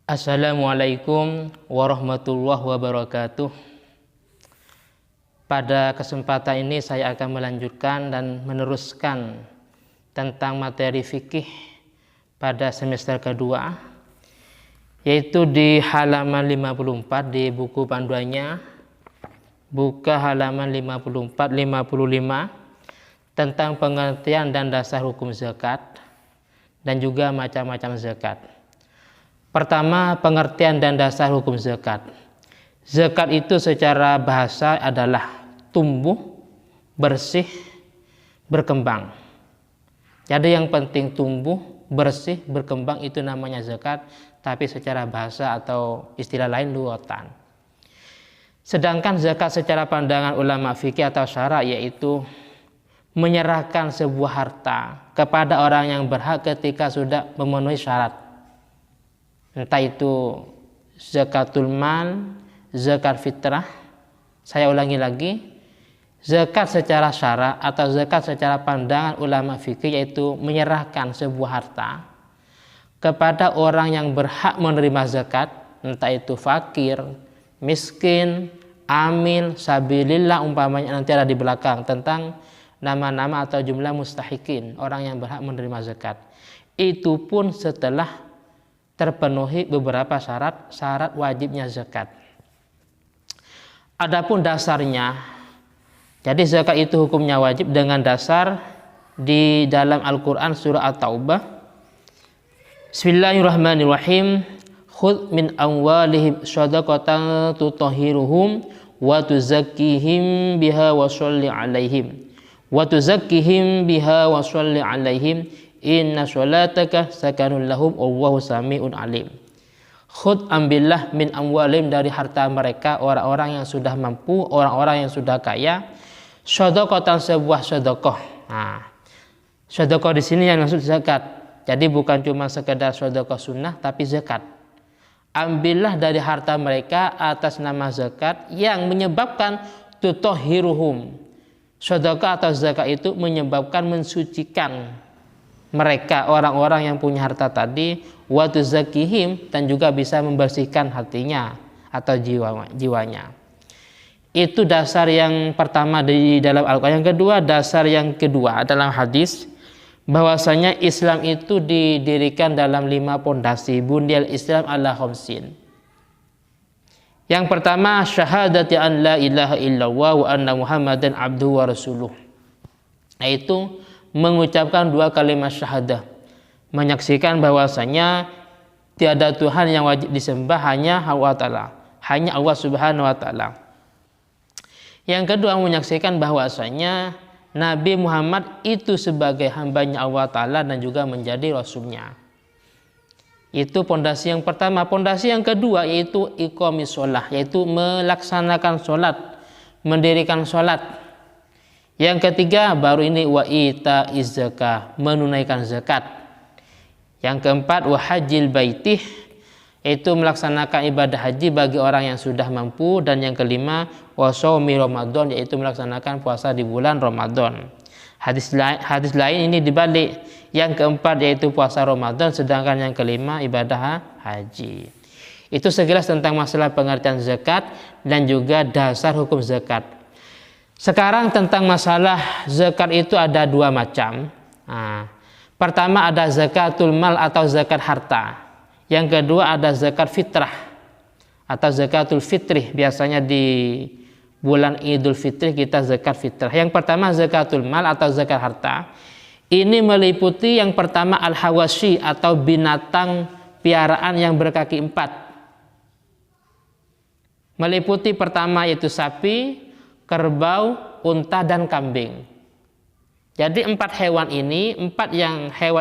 Assalamualaikum warahmatullahi wabarakatuh. Pada kesempatan ini saya akan melanjutkan dan meneruskan tentang materi fikih pada semester kedua, yaitu di halaman 54 di buku panduannya. Buka halaman 54-55 tentang pengertian dan dasar hukum zakat dan juga macam-macam zakat. Pertama, pengertian dan dasar hukum zakat. Zakat itu secara bahasa adalah tumbuh, bersih, berkembang. Jadi yang penting tumbuh, bersih, berkembang itu namanya zakat, tapi secara bahasa atau istilah lain lughatan. Sedangkan zakat secara pandangan ulama fikih atau syara yaitu menyerahkan sebuah harta kepada orang yang berhak ketika sudah memenuhi syarat. Entah itu zakatul mal, zakat fitrah. Saya ulangi lagi, zakat secara syara atau zakat secara pandangan ulama fikih yaitu menyerahkan sebuah harta kepada orang yang berhak menerima zakat, entah itu fakir, miskin, amil, sabilillah, umpamanya nanti ada di belakang tentang nama-nama atau jumlah mustahikin, orang yang berhak menerima zakat. Itu pun setelah terpenuhi beberapa syarat wajibnya zakat. Adapun dasarnya, jadi zakat itu hukumnya wajib dengan dasar di dalam Al-Quran surah At-Taubah. Bismillahirrahmanirrahim. Khudh min amwalihim shadaqatan tutahhiruhum wa tuzakkihim biha wa sholli alaihim wa tuzakkihim biha wa sholli alaihim inna sholataka sakanun lahum wallahu sami'un alim. Khud, ambillah min amwalim, dari harta mereka, orang-orang yang sudah mampu, orang-orang yang sudah kaya, shadaqatan, sebuah sedekah. Nah, sedekah di sini yang maksud zakat. Jadi bukan cuma sekedar sedekah sunnah tapi zakat. Ambillah dari harta mereka atas nama zakat yang menyebabkan tutahhiruhum. Sedekah atau zakat itu menyebabkan mensucikan mereka, orang-orang yang punya harta tadi, wa tuzakkihim, dan juga bisa membersihkan hatinya atau jiwanya. Itu dasar yang pertama di dalam Al-Quran. Yang kedua, dasar yang kedua dalam hadis, bahwasanya Islam itu didirikan dalam 5 pondasi. Bunyal Islam ala khamsin. Yang pertama, syahadati an la ilaha illallah wa anna muhammadan abduhu wa rasuluh, yaitu mengucapkan 2 kalimat syahadah, menyaksikan bahwasanya tiada Tuhan yang wajib disembah hanya Allah Ta'ala, hanya Allah Subhanahu wa Ta'ala. Yang kedua, menyaksikan bahwasanya Nabi Muhammad itu sebagai hambanya Allah Ta'ala dan juga menjadi rasulnya. Itu pondasi yang pertama. Pondasi yang kedua yaitu iqamis shalah, yaitu melaksanakan sholat, mendirikan sholat. Yang ketiga baru ini wa ita zakah, menunaikan zakat. Yang keempat wa hajjil baitih, yaitu melaksanakan ibadah haji bagi orang yang sudah mampu. Dan yang kelima wa shaumi Ramadan, yaitu melaksanakan puasa di bulan Ramadan. Hadis lain ini dibalik, yang keempat yaitu puasa Ramadan, sedangkan yang kelima ibadah haji. Itu sekilas tentang masalah pengertian zakat dan juga dasar hukum zakat. Sekarang tentang masalah zakat itu ada 2 macam. Nah, pertama ada zakatul mal atau zakat harta. Yang kedua ada zakat fitrah atau zakatul fitrih. Biasanya di bulan Idul Fitri kita zakat fitrah. Yang pertama zakatul mal atau zakat harta. Ini meliputi yang pertama al-hawashi atau binatang piaraan yang berkaki 4. Meliputi pertama yaitu sapi, kerbau, unta, dan kambing. Jadi 4 hewan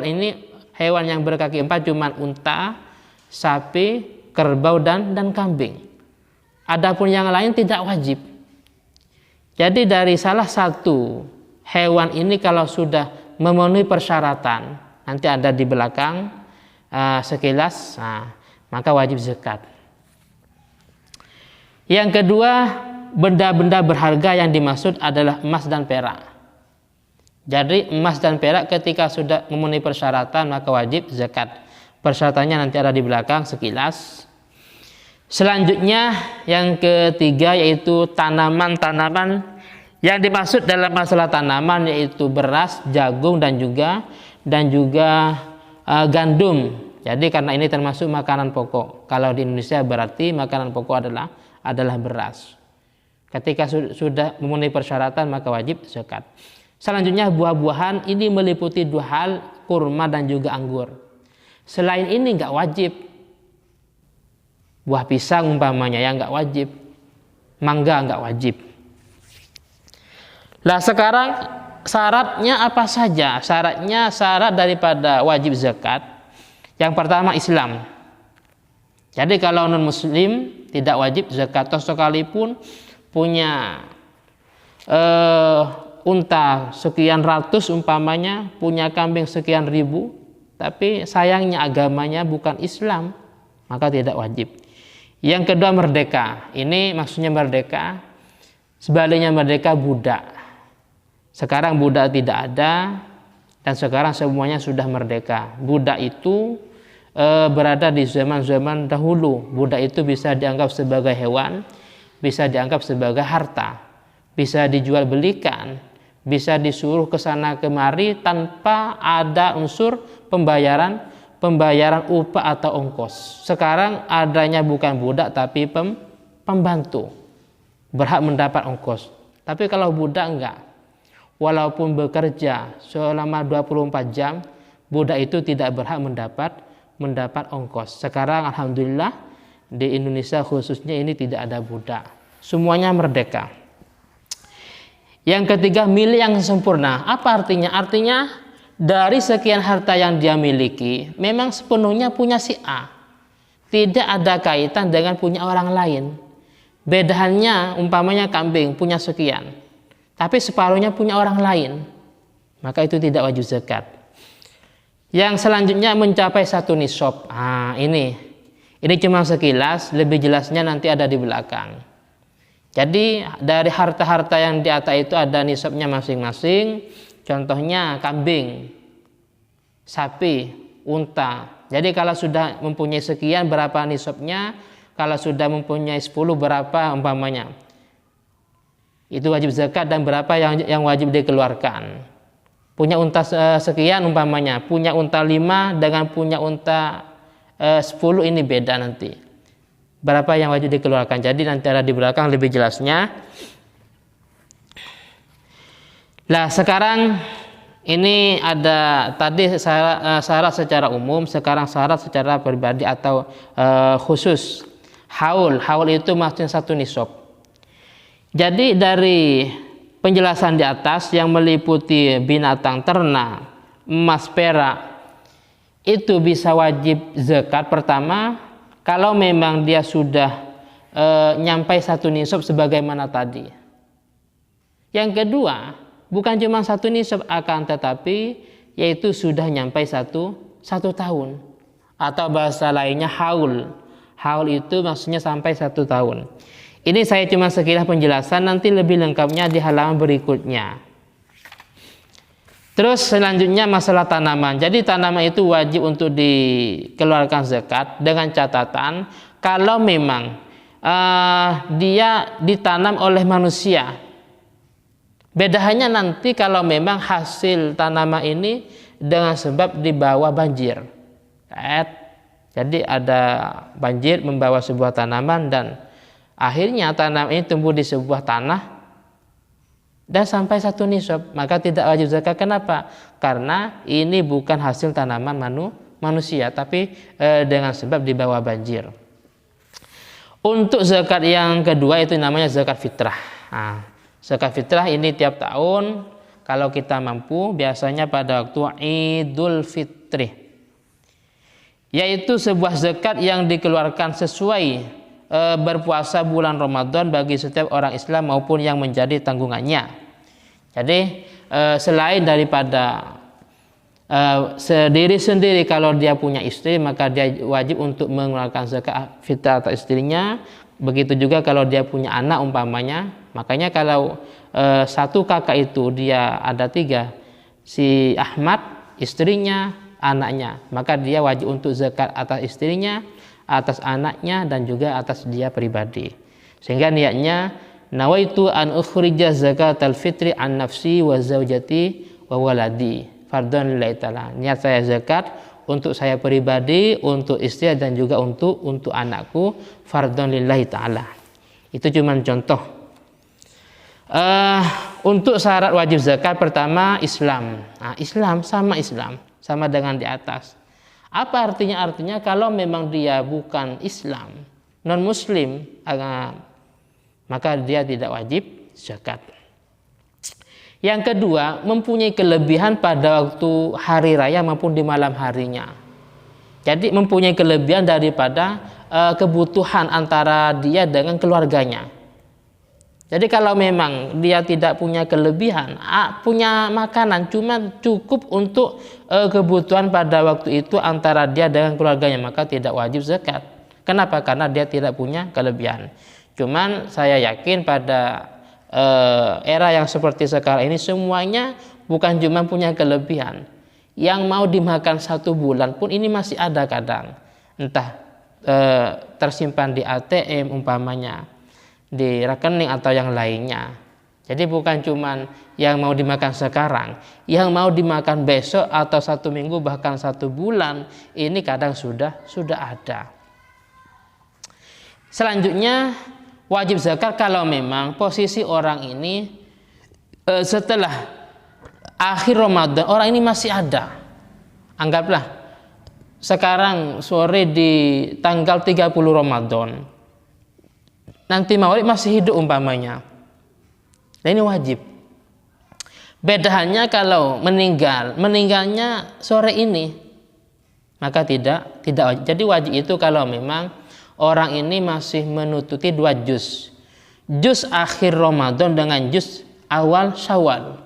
ini, hewan yang berkaki 4 cuma unta, sapi, kerbau, dan kambing. Adapun yang lain tidak wajib. Jadi dari salah satu hewan ini kalau sudah memenuhi persyaratan, nanti ada di belakang sekilas, maka wajib zakat. Yang kedua, benda-benda berharga yang dimaksud adalah emas dan perak. Jadi emas dan perak ketika sudah memenuhi persyaratan maka wajib zakat. Persyaratannya nanti ada di belakang sekilas. Selanjutnya yang ketiga yaitu tanaman-tanaman yang dimaksud dalam masalah tanaman yaitu beras, jagung dan juga gandum. Jadi karena ini termasuk makanan pokok. Kalau di Indonesia berarti makanan pokok adalah beras. Ketika sudah memenuhi persyaratan maka wajib zakat. Selanjutnya buah-buahan ini meliputi dua hal, kurma dan juga anggur. Selain ini nggak wajib. Buah pisang umpamanya yang nggak wajib, mangga nggak wajib. Lah sekarang syaratnya apa saja? Syarat daripada wajib zakat. Yang pertama Islam. Jadi kalau non muslim tidak wajib zakat, sekalipun punya unta sekian ratus umpamanya, punya kambing sekian ribu, tapi sayangnya agamanya bukan Islam, maka tidak wajib. Yang kedua merdeka. Ini maksudnya merdeka. Sebaliknya merdeka budak. Sekarang budak tidak ada dan sekarang semuanya sudah merdeka. Budak itu berada di zaman-zaman dahulu. Budak itu bisa dianggap sebagai hewan, bisa dianggap sebagai harta, bisa dijual belikan, bisa disuruh ke sana kemari tanpa ada unsur pembayaran upah atau ongkos. Sekarang adanya bukan budak tapi pembantu, berhak mendapat ongkos. Tapi kalau budak enggak, walaupun bekerja selama 24 jam, budak itu tidak berhak mendapat ongkos. Sekarang alhamdulillah di Indonesia khususnya ini tidak ada budak, semuanya merdeka. Yang ketiga milik yang sempurna. Apa artinya? Artinya dari sekian harta yang dia miliki, memang sepenuhnya punya si A. Tidak ada kaitan dengan punya orang lain. Bedaannya umpamanya kambing punya sekian, tapi separuhnya punya orang lain, maka itu tidak wajib zakat. Yang selanjutnya mencapai 1 nisab. Ini cuma sekilas, lebih jelasnya nanti ada di belakang. Jadi dari harta-harta yang di atas itu ada nisabnya masing-masing. Contohnya kambing, sapi, unta. Jadi kalau sudah mempunyai sekian berapa nisabnya, kalau sudah mempunyai 10 berapa umpamanya. Itu wajib zakat dan berapa yang wajib dikeluarkan. Punya unta sekian umpamanya, punya unta 5 dengan punya unta 10 ini beda nanti. Berapa yang wajib dikeluarkan. Jadi nanti ada di belakang lebih jelasnya. Nah sekarang ini ada tadi syarat secara umum, sekarang syarat secara pribadi atau khusus. Haul itu maksudnya 1 nisab. Jadi dari penjelasan di atas yang meliputi binatang ternak, emas, perak, itu bisa wajib zakat pertama kalau memang dia sudah nyampai 1 nisab sebagaimana tadi. Yang kedua bukan cuma 1 nisab akan tetapi yaitu sudah nyampai satu tahun, atau bahasa lainnya haul. Haul itu maksudnya sampai 1 tahun. Ini saya cuma sekilas penjelasan, nanti lebih lengkapnya di halaman berikutnya. Terus selanjutnya masalah tanaman. Jadi tanaman itu wajib untuk dikeluarkan zakat dengan catatan kalau memang dia ditanam oleh manusia. Bedanya nanti kalau memang hasil tanaman ini dengan sebab dibawa banjir. Jadi ada banjir membawa sebuah tanaman dan akhirnya tanaman ini tumbuh di sebuah tanah dan sampai 1 nisab, maka tidak wajib zakat. Kenapa? Karena ini bukan hasil tanaman manusia, tapi dengan sebab dibawa banjir. Untuk zakat yang kedua itu namanya zakat fitrah. Zakat fitrah ini tiap tahun kalau kita mampu, biasanya pada waktu Idul Fitri, yaitu sebuah zakat yang dikeluarkan sesuai berpuasa bulan Ramadan bagi setiap orang Islam maupun yang menjadi tanggungannya. Jadi selain daripada sendiri kalau dia punya istri, maka dia wajib untuk mengeluarkan zakat fitrah atas istrinya. Begitu juga kalau dia punya anak umpamanya. Makanya kalau satu kakak itu dia ada 3, si Ahmad, istrinya, anaknya, maka dia wajib untuk zakat atas istrinya, atas anaknya, dan juga atas dia pribadi. Sehingga niatnya, nawaitu an ukhrija zakatal fitri an nafsi wa zaujati wa waladi fardhon lillahi ta'ala. Niat saya zakat untuk saya pribadi, untuk istri, dan juga untuk anakku, fardhon lillahi ta'ala. Itu cuma contoh. Untuk syarat wajib zakat pertama Islam. Nah, Islam sama dengan di atas. Apa artinya? Artinya kalau memang dia bukan Islam, non Muslim, maka dia tidak wajib zakat. Yang kedua, mempunyai kelebihan pada waktu hari raya maupun di malam harinya. Jadi mempunyai kelebihan daripada kebutuhan antara dia dengan keluarganya. Jadi kalau memang dia tidak punya kelebihan, punya makanan cuma cukup untuk kebutuhan pada waktu itu antara dia dengan keluarganya, maka tidak wajib zakat. Kenapa? Karena dia tidak punya kelebihan. Cuman saya yakin pada era yang seperti sekarang ini semuanya bukan cuma punya kelebihan. Yang mau dimakan 1 bulan pun ini masih ada kadang. Entah tersimpan di ATM umpamanya, di rekening atau yang lainnya. Jadi bukan cuman yang mau dimakan sekarang, yang mau dimakan besok atau 1 minggu bahkan 1 bulan, ini kadang sudah ada. Selanjutnya wajib zakat kalau memang posisi orang ini setelah akhir Ramadan orang ini masih ada. Anggaplah sekarang sore di tanggal 30 Ramadan. Nanti Maulid masih hidup umpamanya. Nah, ini wajib. Bedanya kalau meninggalnya sore ini, maka tidak wajib. Jadi wajib itu kalau memang orang ini masih menututi 2 juz. Juz akhir Ramadan dengan juz awal Syawal.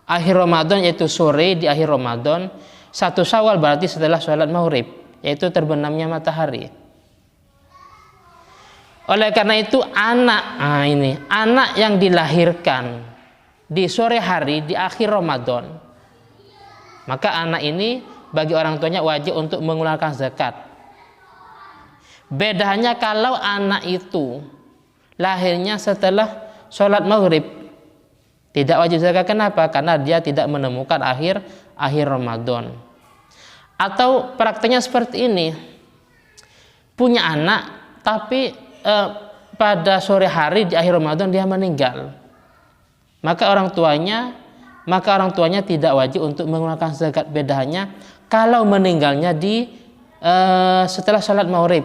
Akhir Ramadan yaitu sore di akhir Ramadan, 1 Syawal berarti setelah sholat maghrib, yaitu terbenamnya matahari. Oleh karena itu anak yang dilahirkan di sore hari di akhir Ramadan, maka anak ini bagi orang tuanya wajib untuk mengeluarkan zakat. Bedanya kalau anak itu lahirnya setelah sholat maghrib, tidak wajib zakat. Kenapa? Karena dia tidak menemukan akhir Ramadan. Atau prakteknya seperti ini, punya anak tapi pada sore hari di akhir Ramadan dia meninggal, maka orang tuanya tidak wajib untuk mengeluarkan zakat. Bedanya kalau meninggalnya di setelah sholat maghrib.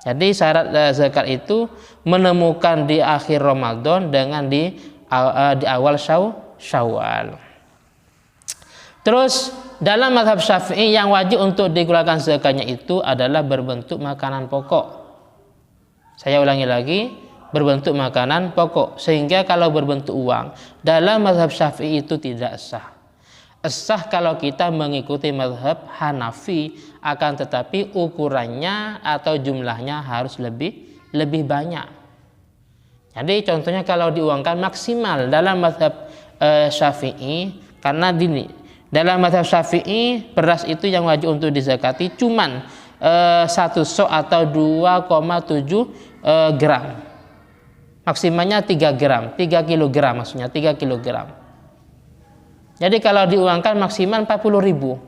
Jadi syarat zakat itu menemukan di akhir Ramadan dengan di awal Syawal. Terus dalam mazhab Syafi'i yang wajib untuk dikeluarkan zakatnya itu adalah berbentuk makanan pokok. Saya ulangi lagi, berbentuk makanan pokok. Sehingga kalau berbentuk uang, dalam mazhab Syafi'i itu tidak sah. Sah kalau kita mengikuti mazhab Hanafi, akan tetapi ukurannya atau jumlahnya harus lebih banyak. Jadi contohnya kalau diuangkan maksimal dalam mazhab Syafi'i, karena dalam mazhab Syafi'i beras itu yang wajib untuk dizakati cuman 1 sok atau 2,7 gram, maksimalnya 3 gram, 3 kilogram maksudnya 3 kilogram. Jadi kalau diuangkan maksimal 40.000.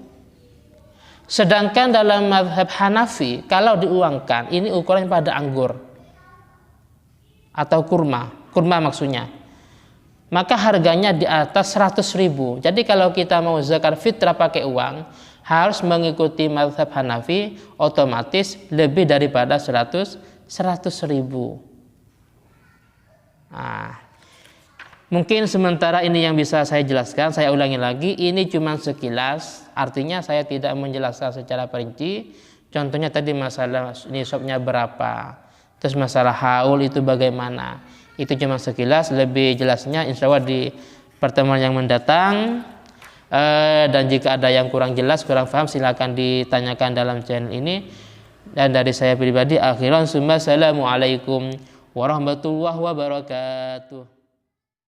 Sedangkan dalam mazhab Hanafi kalau diuangkan ini ukuran pada anggur atau kurma maksudnya, maka harganya di atas 100.000. Jadi kalau kita mau zakat fitrah pakai uang harus mengikuti mazhab Hanafi, otomatis lebih daripada 100.000. Nah, mungkin sementara ini yang bisa saya jelaskan. Saya ulangi lagi, ini cuma sekilas, artinya saya tidak menjelaskan secara perinci. Contohnya tadi masalah nisabnya berapa, terus masalah haul itu bagaimana, itu cuma sekilas. Lebih jelasnya insya Allah di pertemuan yang mendatang. Dan jika ada yang kurang jelas, kurang paham, silakan ditanyakan dalam channel ini. Dan dari saya pribadi, akhiran summa, assalamualaikum warahmatullahi wabarakatuh.